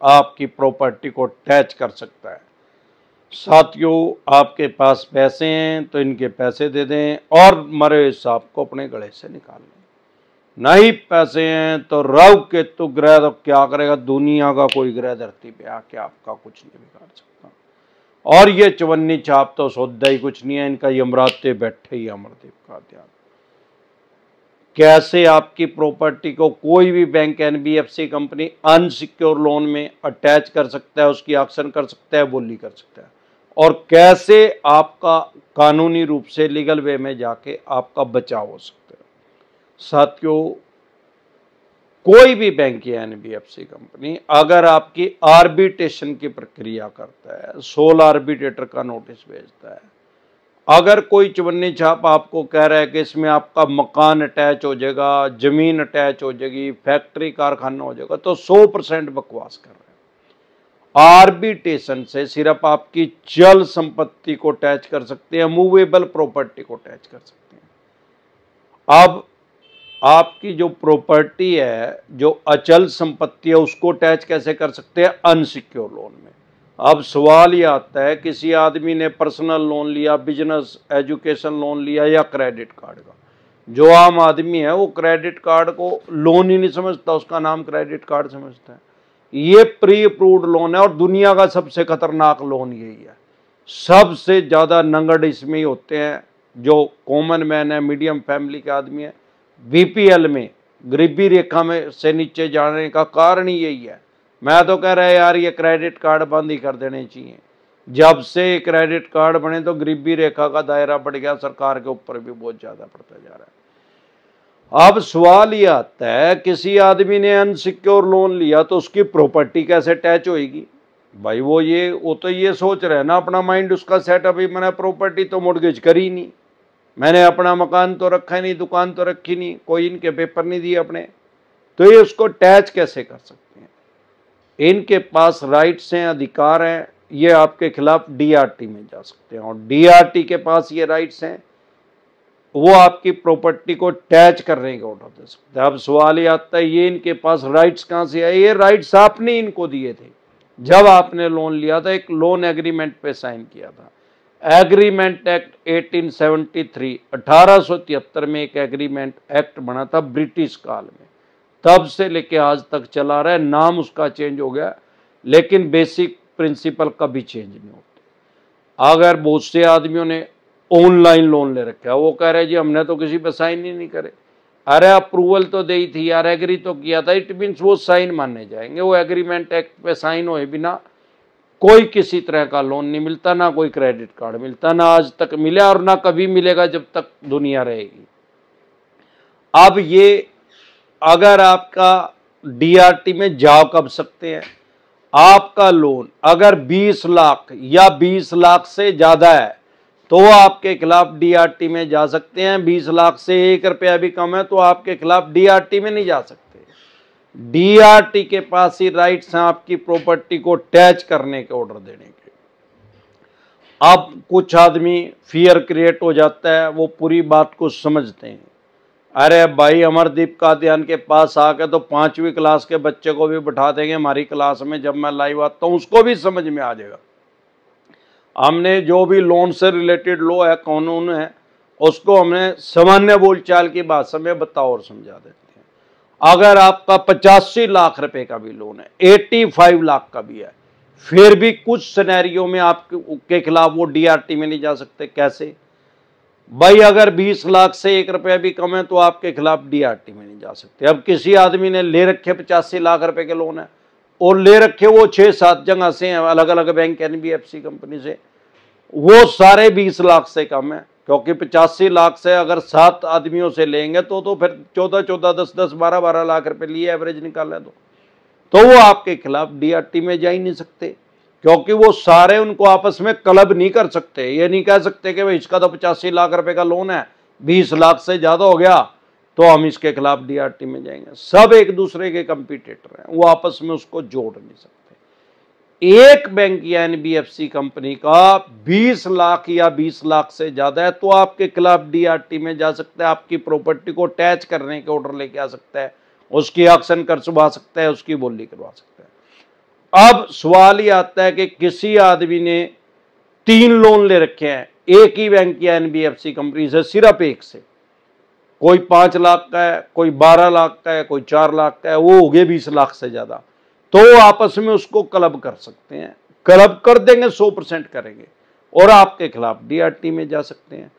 आपकी प्रॉपर्टी को टैच कर सकता है। साथियों, आपके पास पैसे हैं तो इनके पैसे दे दें और मरे हुए सांप को अपने गले से निकाल लें। नहीं पैसे हैं तो राहु केतु ग्रह तो क्या करेगा, दुनिया का कोई ग्रह धरती पे आके आपका कुछ नहीं बिगाड़ सकता। और ये चवन्नी छाप तो सौदा ही कुछ नहीं है, इनका यमराज पे बैठे ही अमरदीप का ध्यान। कैसे आपकी प्रॉपर्टी को कोई भी bank, NBFC company unsecure loan में अटैच कर सकता है, उसकी ऑक्शन कर सकता है, बोली कर सकता है, और कैसे आपका कानूनी रूप से लीगल वे में जाके आपका बचाव हो सकता है। साथियों, कोई भी बैंक या एनबीएफसी कंपनी अगर आपकी आर्बिट्रेशन की प्रक्रिया करता है, सोल आर्बिट्रेटर का नोटिस भेजता है, अगर कोई चवन्नी छाप आपको कह रहा है कि इसमें आपका मकान अटैच हो जाएगा, जमीन अटैच हो जाएगी, फैक्ट्री कारखाना हो जाएगा, तो 100% बकवास कर रहे हैं। आर्बिट्रेशन से सिर्फ आपकी चल संपत्ति को अटैच कर सकते हैं, मूवेबल प्रॉपर्टी को अटैच कर सकते हैं। अब आपकी जो प्रॉपर्टी है, जो अचल संपत्ति है, उसको अटैच कैसे कर सकते हैं, अनसिक्योर लोन में। अब सवाल ये आता है, किसी आदमी ने पर्सनल लोन लिया, बिजनेस एजुकेशन लोन लिया या क्रेडिट कार्ड का, जो आम आदमी है वो क्रेडिट कार्ड को लोन ही नहीं समझता, उसका नाम क्रेडिट कार्ड समझता है। ये प्री अप्रूव्ड लोन है और दुनिया का सबसे खतरनाक लोन यही है। सबसे ज्यादा नंगड़ इसमें ही होते हैं जो कॉमन मैन है, मीडियम फैमिली के आदमी है। बीपीएल में, गरीबी रेखा में से नीचे जाने का कारण ही यही है। मैं तो कह रहा है यार, ये क्रेडिट कार्ड बंद ही कर देने चाहिए। जब से क्रेडिट कार्ड बने तो गरीबी रेखा का दायरा बढ़ गया, सरकार के ऊपर भी बहुत ज्यादा पड़ता जा रहा है। अब सवाल ये आता है, किसी आदमी ने अनसिक्योर लोन लिया तो उसकी प्रॉपर्टी कैसे अटैच होगी? भाई वो तो ये सोच रहे हैं ना, अपना माइंड उसका सेट, अभी मैंने प्रॉपर्टी तो मोर्गेज करी नहीं, मैंने अपना मकान तो रखा ही नहीं, दुकान तो रखी नहीं, कोई इनके पेपर नहीं दिए अपने, तो ये उसको अटैच कैसे कर सकते हैं? इनके पास राइट्स हैं, अधिकार हैं, ये आपके खिलाफ डीआरटी में जा सकते हैं और डीआरटी के पास ये राइट्स हैं, वो आपकी प्रॉपर्टी को अटैच करने का ऑर्डर दे सकते हैं। अब सवाल ये आता है, ये इनके पास राइट्स कहां से आए? ये राइट्स आपने इनको दिए थे जब आपने लोन लिया था, एक लोन एग्रीमेंट पे साइन किया था। एग्रीमेंट एक्ट 1873 1873 में एक एग्रीमेंट एक्ट बना था ब्रिटिश काल में, तब से लेके आज तक चला रहा है। नाम उसका चेंज हो गया लेकिन बेसिक प्रिंसिपल कभी चेंज नहीं होते। अगर बहुत से आदमियों ने ऑनलाइन लोन ले रखा है, वो कह रहे जी हमने तो किसी पे साइन ही नहीं करे। अरे अप्रूवल तो दी थी यार, एग्री तो किया था, इट मीन्स वो साइन माने जाएंगे। वो एग्रीमेंट एक्ट पे साइन होए बिना कोई किसी तरह का लोन नहीं मिलता, ना कोई क्रेडिट कार्ड मिलता, ना आज तक मिला और ना कभी मिलेगा जब तक दुनिया रहेगी। अब ये अगर आपका डीआरटी में जा कब सकते हैं? आपका लोन अगर 20 लाख या 20 लाख से ज्यादा है तो आपके खिलाफ डीआरटी में जा सकते हैं। 20 लाख से 1 रुपया भी कम है तो आपके खिलाफ डीआरटी में नहीं जा सकते। डीआरटी के पास ही राइट्स हैं आपकी प्रॉपर्टी को अटैच करने के, ऑर्डर देने के। अब कुछ आदमी फियर क्रिएट हो जाता है, वो पूरी बात को समझते हैं। अरे भाई, अमरदीप का ध्यान के पास आके तो 5वीं क्लास के बच्चे को भी बैठा देंगे हमारी क्लास में, जब मैं लाइव आता हूं उसको भी समझ में आ जाएगा। हमने जो भी लोन से रिलेटेड लॉ है, कानून है, उसको हमने सामान्य बोलचाल की भाषा में बता और समझा देते हैं। अगर आपका 85 लाख रुपए का भी लोन है, 85 लाख का भी है, फिर भी कुछ सिनेरियो में आपके खिलाफ वो डीआरटी में नहीं जा सकते। कैसे भाई? अगर 20 लाख से 1 रुपया भी कम है तो आपके खिलाफ डीआरटी में नहीं जा सकते। अब किसी आदमी ने ले रखे 85 लाख रुपए के लोन है और ले रखे वो 6-7 जगह से हैं, अलग अलग बैंक, एनबीएफसी कंपनी से, वो सारे 20 लाख से कम है, क्योंकि 85 लाख से अगर 7 आदमियों से लेंगे तो फिर 14-14, 10-10, 12-12 लाख रुपए लिए एवरेज निकालें तो वो आपके खिलाफ डीआरटी में जा ही नहीं सकते, क्योंकि वो सारे उनको आपस में क्लब नहीं कर सकते। ये नहीं कह सकते कि भाई इसका तो 85 लाख रुपए का लोन है, 20 लाख से ज्यादा हो गया तो हम इसके खिलाफ डीआरटी में जाएंगे। सब एक दूसरे के कंपटीटर हैं, वो आपस में उसको जोड़ नहीं सकते। एक बैंक या एनबीएफसी कंपनी का 20 लाख या 20 लाख से ज्यादा है तो आपके खिलाफ डीआरटी में जा सकता है, आपकी प्रॉपर्टी को अटैच करने के ऑर्डर लेके आ सकता है, उसकी ऑक्शन करवा सकता है, उसकी बोली करवा सकता है। अब सवाल ये आता है कि किसी आदमी ने 3 लोन ले रखे हैं एक ही बैंक या एनबीएफसी कंपनी से, सिर्फ एक से, कोई 5 लाख का है, कोई 12 लाख का है, कोई 4 लाख का है, वो हो गए 20 लाख से ज्यादा, तो आपस में उसको क्लब कर सकते हैं, क्लब कर देंगे, 100% करेंगे और आपके खिलाफ डीआरटी में जा सकते हैं।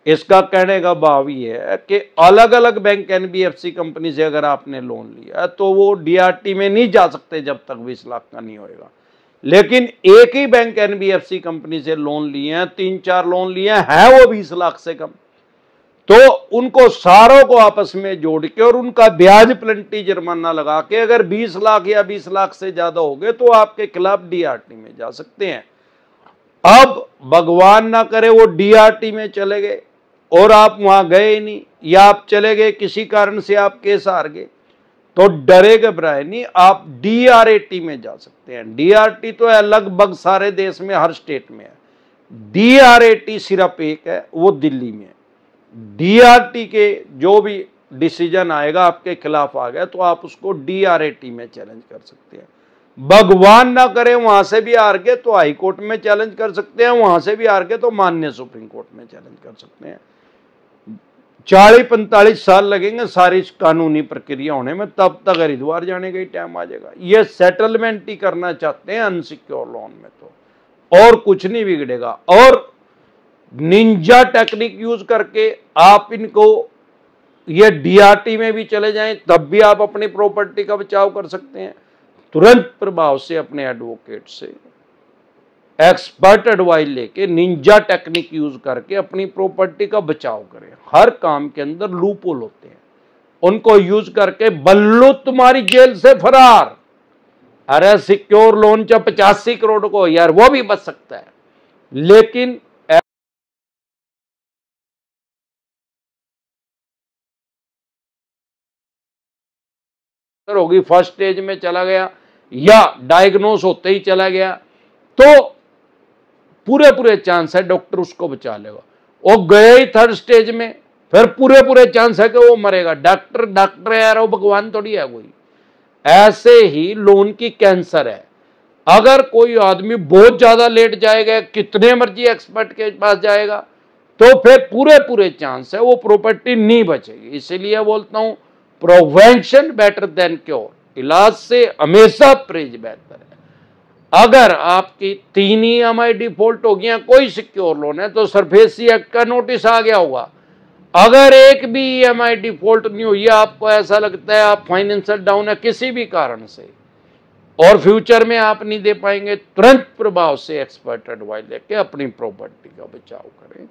इसका कहने का भाव ये है कि अलग अलग बैंक एनबीएफसी कंपनी से अगर आपने लोन लिया तो वो डीआरटी में नहीं जा सकते जब तक 20 लाख का नहीं होएगा। लेकिन एक ही बैंक एनबीएफसी कंपनी से लोन लिए हैं, 3-4 लोन लिए हैं वो 20 लाख से कम, तो उनको सारों को आपस में जोड़ के और उनका ब्याज प्लेंटी जुर्माना लगा के अगर 20 लाख या 20 लाख से ज्यादा हो गए तो आपके खिलाफ डीआरटी में जा सकते हैं। अब भगवान ना करे वो डीआरटी में चले गए और आप वहां गए ही नहीं, या आप चले गए किसी कारण से आप केस हार गए, तो डरे घबराए नहीं, आप डीआरएटी में जा सकते हैं। डीआरटी तो है लगभग सारे देश में, हर स्टेट में है। डीआरएटी सिर्फ एक है, वो दिल्ली में है। डीआरटी के जो भी डिसीजन आएगा आपके खिलाफ आ गया तो आप उसको डीआरएटी में चैलेंज कर सकते हैं। भगवान ना करे वहां से भी हार गए तो हाई कोर्ट में चैलेंज कर सकते हैं, वहां से भी हार गए तो माननीय सुप्रीम कोर्ट में चैलेंज कर सकते हैं। 40-45 साल लगेंगे सारी कानूनी प्रक्रिया होने में, तब तक हरिद्वार जाने का ही टाइम आ जाएगा। ये सेटलमेंट ही करना चाहते हैं अनसिक्योर लोन में, तो और कुछ नहीं बिगड़ेगा। और निंजा टेक्निक यूज करके आप इनको, ये डीआरटी में भी चले जाएं तब भी आप अपनी प्रॉपर्टी का बचाव कर सकते हैं। तुरंत प्रभाव से अपने एडवोकेट से एक्सपर्ट एडवाइस लेके निंजा टेक्निक यूज करके अपनी प्रॉपर्टी का बचाव करें। हर काम के अंदर लूप होल होते हैं, उनको यूज करके बल्लू तुम्हारी जेल से फरार। अरे सिक्योर लोन चाहे 85 करोड़ को यार, वो भी बच सकता है, लेकिन होगी फर्स्ट स्टेज में चला गया या डायग्नोस होते ही चला गया तो पूरे पूरे चांस है डॉक्टर उसको बचा लेगा। वो गए ही थर्ड स्टेज में, फिर पूरे पूरे चांस है कि वो मरेगा। डॉक्टर डॉक्टर है यार, वो भगवान थोड़ी है कोई। ऐसे ही लोन की कैंसर है, अगर कोई आदमी बहुत ज्यादा लेट जाएगा, कितने मर्जी एक्सपर्ट के पास जाएगा, तो फिर पूरे पूरे चांस है वो प्रॉपर्टी नहीं बचेगी। इसीलिए बोलता हूं प्रिवेंशन बेटर देन क्योर, इलाज से हमेशा परहेज बेहतर है। अगर आपकी 3 EMI डिफॉल्ट हो गया, कोई सिक्योर लोन है, तो सरफेसी एक्ट का नोटिस आ गया होगा। अगर एक भी EMI डिफॉल्ट नहीं हुई, आपको ऐसा लगता है आप फाइनेंशियल डाउन है किसी भी कारण से और फ्यूचर में आप नहीं दे पाएंगे, तुरंत प्रभाव से एक्सपर्ट एडवाइस लेके अपनी प्रॉपर्टी का बचाव करें।